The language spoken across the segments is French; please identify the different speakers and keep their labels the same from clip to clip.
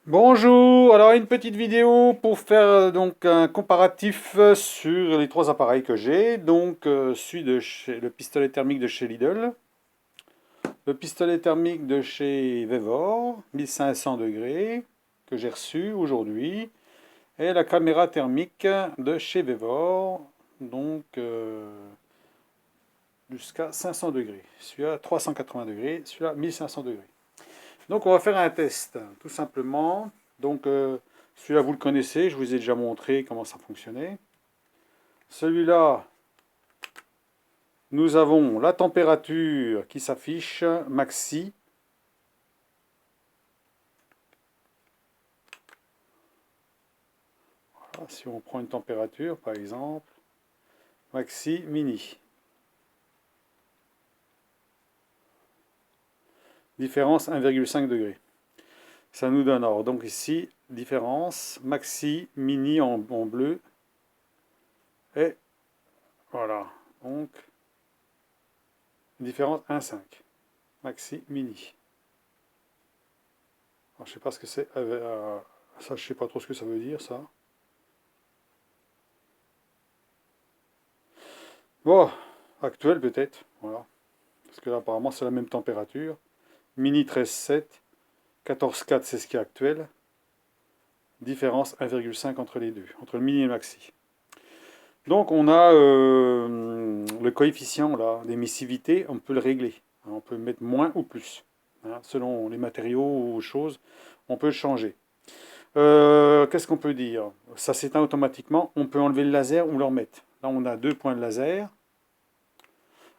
Speaker 1: Bonjour, alors une petite vidéo pour faire donc un comparatif sur les trois appareils que j'ai. Donc celui de chez le pistolet thermique de chez Lidl, le pistolet thermique de chez Vevor, 1500 degrés, que j'ai reçu aujourd'hui, et la caméra thermique de chez Vevor, donc jusqu'à 500 degrés. Celui-là 380 degrés, celui-là 1500 degrés. Donc on va faire un test, tout simplement. Donc celui-là vous le connaissez, je vous ai déjà montré comment ça fonctionnait. Celui-là, nous avons la température qui s'affiche, maxi. Voilà, si on prend une température par exemple, maxi, mini. Différence 1,5 degré. Ça nous donne, alors donc ici, différence, maxi, mini en bleu. Et voilà, donc différence 1,5. Maxi, mini. Alors, je sais pas ce que c'est. Ça, je sais pas trop ce que ça veut dire, ça. Bon, actuel peut-être, voilà. Parce que là, apparemment, c'est la même température. Mini 13,7, 14,4, c'est ce qui est actuel. Différence 1,5 entre les deux, entre le mini et le maxi. Donc, on a le coefficient là d'émissivité, on peut le régler. On peut mettre moins ou plus. Selon les matériaux ou choses, on peut le changer. Qu'est-ce qu'on peut dire? Ça s'éteint automatiquement. On peut enlever le laser ou le remettre. Là, on a deux points de laser.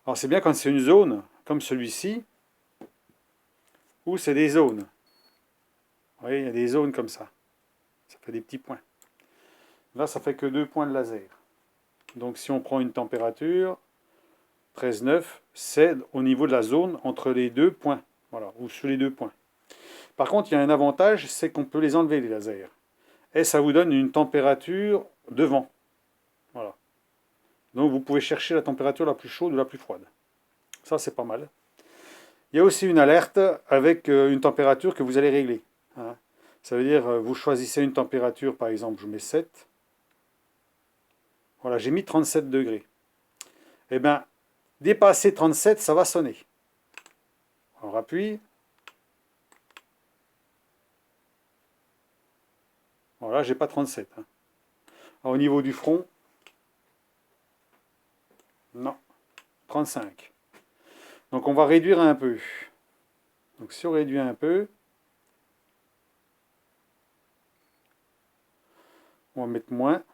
Speaker 1: Alors, c'est bien quand c'est une zone, comme celui-ci, où c'est des zones. Vous voyez, il y a des zones comme ça. Ça fait des petits points. Là, ça fait que deux points de laser. Donc, si on prend une température, 13,9, c'est au niveau de la zone entre les deux points. Voilà, ou sous les deux points. Par contre, il y a un avantage, c'est qu'on peut les enlever, les lasers. Et ça vous donne une température devant. Voilà. Donc vous pouvez chercher la température la plus chaude ou la plus froide. Ça, c'est pas mal. Il y a aussi une alerte avec une température que vous allez régler. Ça veut dire, vous choisissez une température, par exemple, je mets 7. Voilà, j'ai mis 37 degrés. Eh bien, dépasser 37, ça va sonner. On rappuie. Voilà, j'ai pas 37. Alors, au niveau du front, non, 35. Donc on va réduire un peu. Donc si on réduit un peu, on va mettre moins.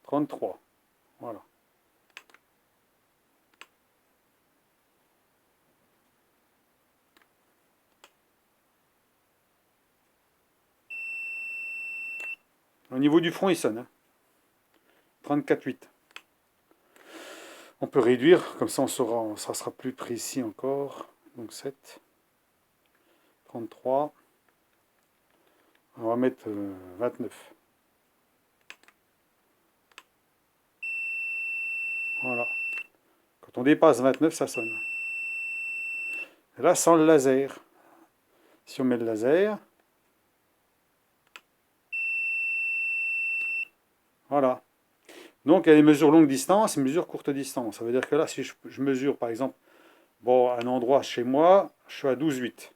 Speaker 1: 33. Voilà. Au niveau du front, il sonne. 34,8. On peut réduire, comme ça ça sera plus précis encore. Donc 7, 33. On va mettre 29. Voilà. Quand on dépasse 29, ça sonne. Et là, sans le laser. Si on met le laser, voilà. Donc, il y a des mesures longue distance et mesures courte distance. Ça veut dire que là, si je mesure, par exemple, bon, un endroit chez moi, je suis à 12,8.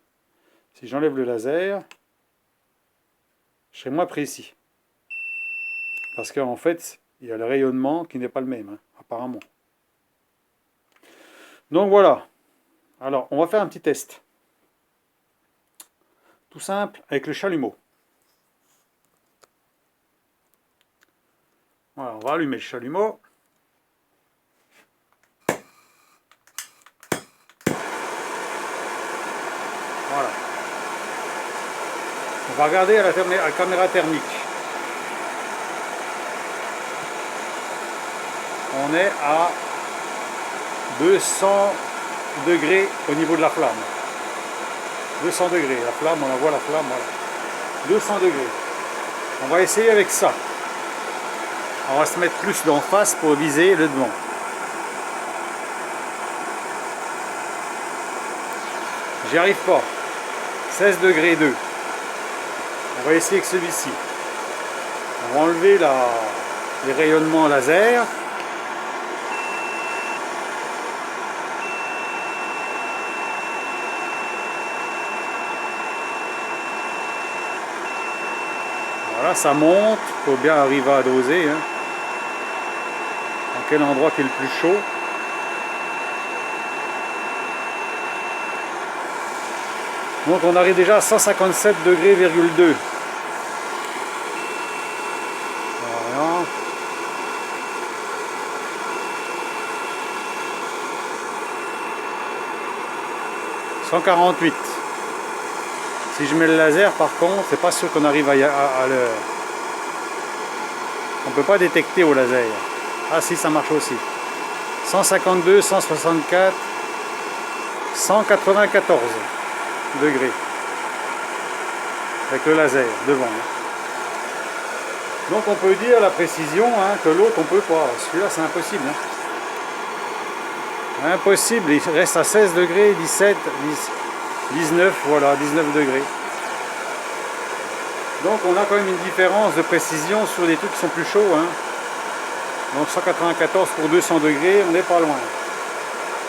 Speaker 1: Si j'enlève le laser, je serai moins précis. Parce qu'en fait, il y a le rayonnement qui n'est pas le même, apparemment. Donc voilà. Alors, on va faire un petit test. Tout simple, avec le chalumeau. Voilà, on va allumer le chalumeau. Voilà. On va regarder à la caméra thermique. On est à 200 degrés au niveau de la flamme. 200 degrés, la flamme, on la voit la flamme, voilà. 200 degrés. On va essayer avec ça. On va se mettre plus d'en face pour viser le devant. J'y arrive pas. 16 degrés 2. On va essayer avec celui-ci. On va enlever les rayonnements laser. Voilà, ça monte. Il faut bien arriver à doser. Hein. Dans quel endroit qui est le plus chaud. Donc on arrive déjà à 157 degrés,2. Voilà. 148. Si je mets le laser par contre, c'est pas sûr qu'on arrive à le... On peut pas détecter au laser. Ah si, ça marche aussi. 152, 164, 194 degrés. Avec le laser devant. Donc on peut dire la précision hein, que l'autre on peut pas. Celui-là c'est impossible. Hein. Impossible, il reste à 16 degrés, 17, 19, voilà, 19 degrés. Donc on a quand même une différence de précision sur des trucs qui sont plus chauds. Hein. Donc 194 pour 200 degrés, on n'est pas loin.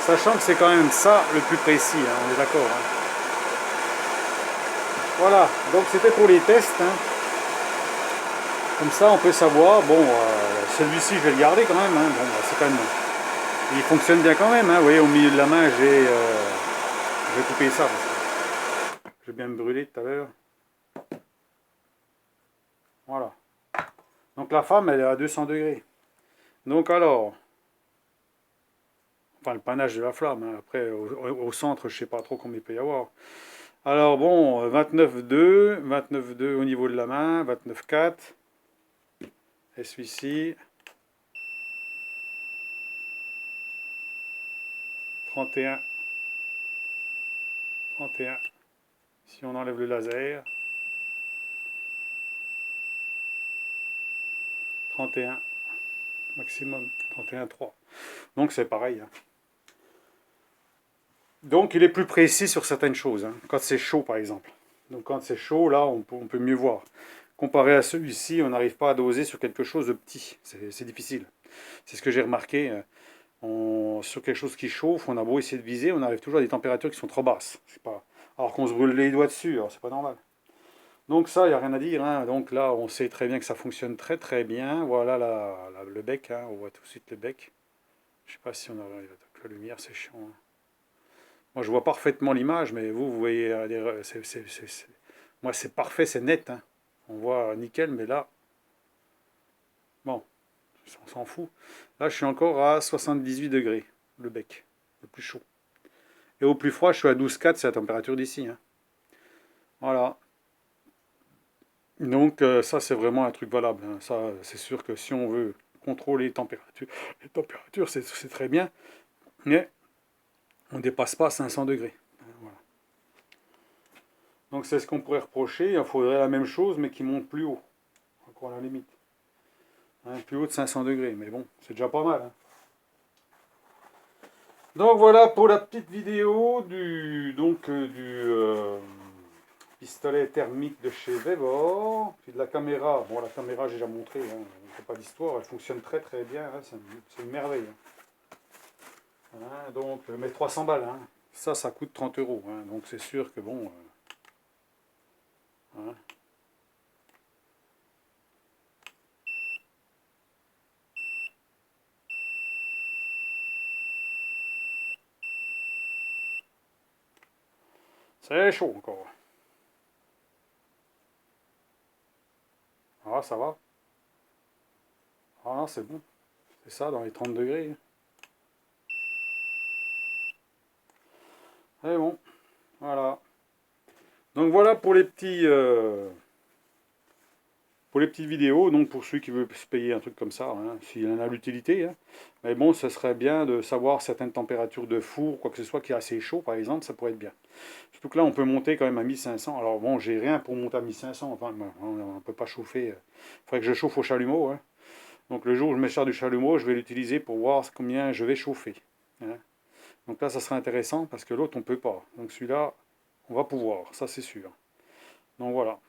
Speaker 1: Sachant que c'est quand même ça le plus précis, hein, on est d'accord. Hein. Voilà, donc c'était pour les tests. Hein. Comme ça on peut savoir, bon, celui-ci je vais le garder quand même. Hein. Bon, c'est quand même... Il fonctionne bien quand même. Hein. Vous voyez, au milieu de la main, je vais couper ça. Je vais bien me brûler tout à l'heure. Voilà. Donc la femme, elle est à 200 degrés. Donc alors, enfin le panache de la flamme, hein. Après au centre, je sais pas trop combien il peut y avoir. Alors bon, 29,2, 29,2 au niveau de la main, 29,4. Et celui-ci, 31, 31. Si on enlève le laser, 31 maximum, 31,3. Donc c'est pareil. Hein. Donc il est plus précis sur certaines choses, hein, quand c'est chaud par exemple. Donc quand c'est chaud, là on peut mieux voir. Comparé à celui-ci, on n'arrive pas à doser sur quelque chose de petit. C'est difficile. C'est ce que j'ai remarqué. Sur quelque chose qui chauffe, on a beau essayer de viser, on arrive toujours à des températures qui sont trop basses. Pas... Alors qu'on se brûle les doigts dessus, c'est pas normal. Donc ça, il n'y a rien à dire. Hein. Donc là, on sait très bien que ça fonctionne très très bien. Voilà le bec, hein. On voit tout de suite le bec. Je sais pas si on a la lumière, c'est chiant. Hein. Moi, je vois parfaitement l'image, mais vous voyez, moi, c'est parfait, c'est net. Hein. On voit nickel, mais là, bon, on s'en fout. Là, je suis encore à 78 degrés, le bec, le plus chaud. Et au plus froid, je suis à 12,4, c'est la température d'ici. Hein. Voilà. Donc, ça, c'est vraiment un truc valable. Hein. Ça, c'est sûr que si on veut contrôler les températures, c'est très bien. Mais on ne dépasse pas 500 degrés. Voilà. Donc c'est ce qu'on pourrait reprocher. Il faudrait la même chose, mais qui monte plus haut. Encore à la limite. Hein, plus haut de 500 degrés. Mais bon, c'est déjà pas mal. Hein. Donc voilà pour la petite vidéo du pistolet thermique de chez Vevor. Puis de la caméra. Bon, la caméra, j'ai déjà montré. Hein, c'est pas d'histoire. Elle fonctionne très très bien. Hein, c'est une merveille. Hein, donc, mais 300 balles. Hein. Ça coûte 30 euros. Hein, donc c'est sûr que bon... hein. C'est chaud encore. Ah, ça va. Ah non, c'est bon. C'est ça, dans les 30 degrés. C'est bon. Voilà. Donc voilà pour les petites vidéos. Donc pour ceux qui veulent se payer un truc comme ça, hein, s'il en a l'utilité. Hein. Mais bon, ce serait bien de savoir certaines températures de four, quoi que ce soit qui est assez chaud, par exemple, ça pourrait être bien. Surtout que là, on peut monter quand même à 1500. Alors bon, j'ai rien pour monter à 1500. Enfin, on ne peut pas chauffer. Il faudrait que je chauffe au chalumeau. Hein. Donc le jour où je me sers du chalumeau, je vais l'utiliser pour voir combien je vais chauffer. Hein. Donc là, ça serait intéressant parce que l'autre, on ne peut pas. Donc celui-là, on va pouvoir, ça c'est sûr. Donc voilà.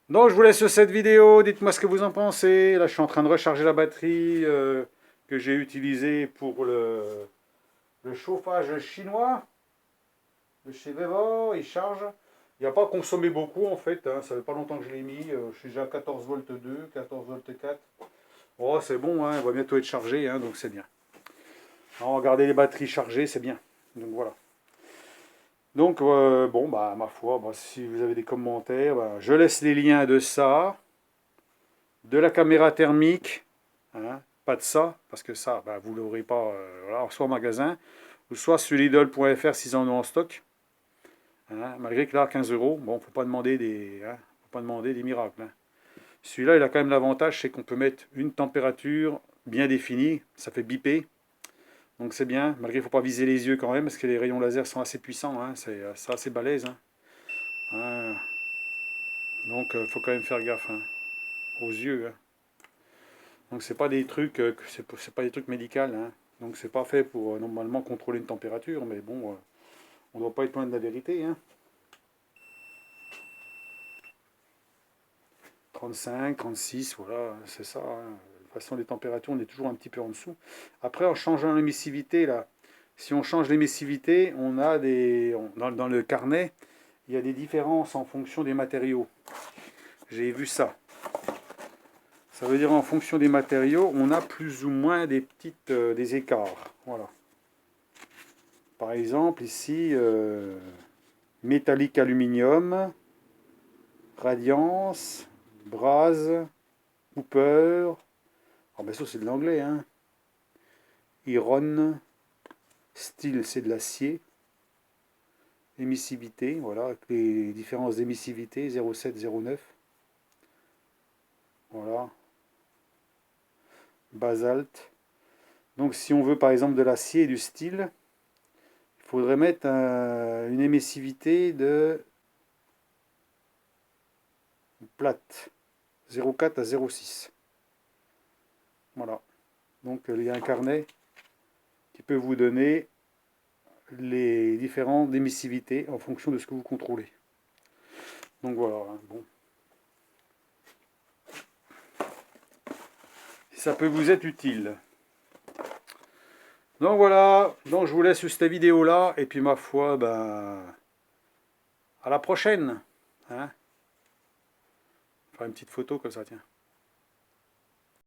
Speaker 1: Donc je vous laisse cette vidéo, dites-moi ce que vous en pensez. Là je suis en train de recharger la batterie que j'ai utilisée pour le chauffage chinois de chez Vevor, il charge. Il n'a pas consommé beaucoup en fait, hein. Ça fait pas longtemps que je l'ai mis. Je suis déjà à 14 volts 2, 14 volts 4. Oh c'est bon, hein, il va bientôt être chargé, hein, donc c'est bien. Alors, regardez les batteries chargées, c'est bien. Donc voilà. Donc bon, bah ma foi, bah, si vous avez des commentaires, bah, je laisse les liens de ça, de la caméra thermique, hein, pas de ça, parce que ça, bah, vous ne l'aurez pas voilà, soit au magasin, ou soit sur Lidl.fr s'ils en ont en stock. Hein, malgré que là, 15 euros, bon, faut pas demander faut pas demander des miracles. Hein. Celui-là, il a quand même l'avantage, c'est qu'on peut mettre une température bien définie, ça fait biper, donc c'est bien. Malgré qu'il ne faut pas viser les yeux quand même, parce que les rayons laser sont assez puissants, hein, c'est assez balèze. Hein. Hein, donc il faut quand même faire gaffe hein, aux yeux. Hein. Donc c'est pas des trucs, c'est pas des trucs médicaux. Hein. Donc c'est pas fait pour normalement contrôler une température, mais bon, on ne doit pas être loin de la vérité. Hein. 35, 36, voilà, c'est ça. Hein. De toute façon, les températures, on est toujours un petit peu en dessous. Après, en changeant l'émissivité, là, si on change l'émissivité, on a dans le carnet, il y a des différences en fonction des matériaux. J'ai vu ça. Ça veut dire en fonction des matériaux, on a plus ou moins des écarts. Voilà. Par exemple, ici, métallique aluminium, radiance, Braz, Cooper. Ah ben ça c'est de l'anglais, hein. Iron, style c'est de l'acier. Émissivité, voilà, avec les différences d'émissivité, 0,7, 0,9. Voilà. Basalte. Donc si on veut par exemple de l'acier et du style, il faudrait mettre une émissivité de plate, 0,4 à 0,6. Voilà. Donc il y a un carnet qui peut vous donner les différentes émissivités en fonction de ce que vous contrôlez. Donc voilà, hein, bon. Si ça peut vous être utile. Donc voilà, donc je vous laisse sur cette vidéo là, et puis ma foi, ben, à la prochaine. Hein. Faire une petite photo comme ça, tiens.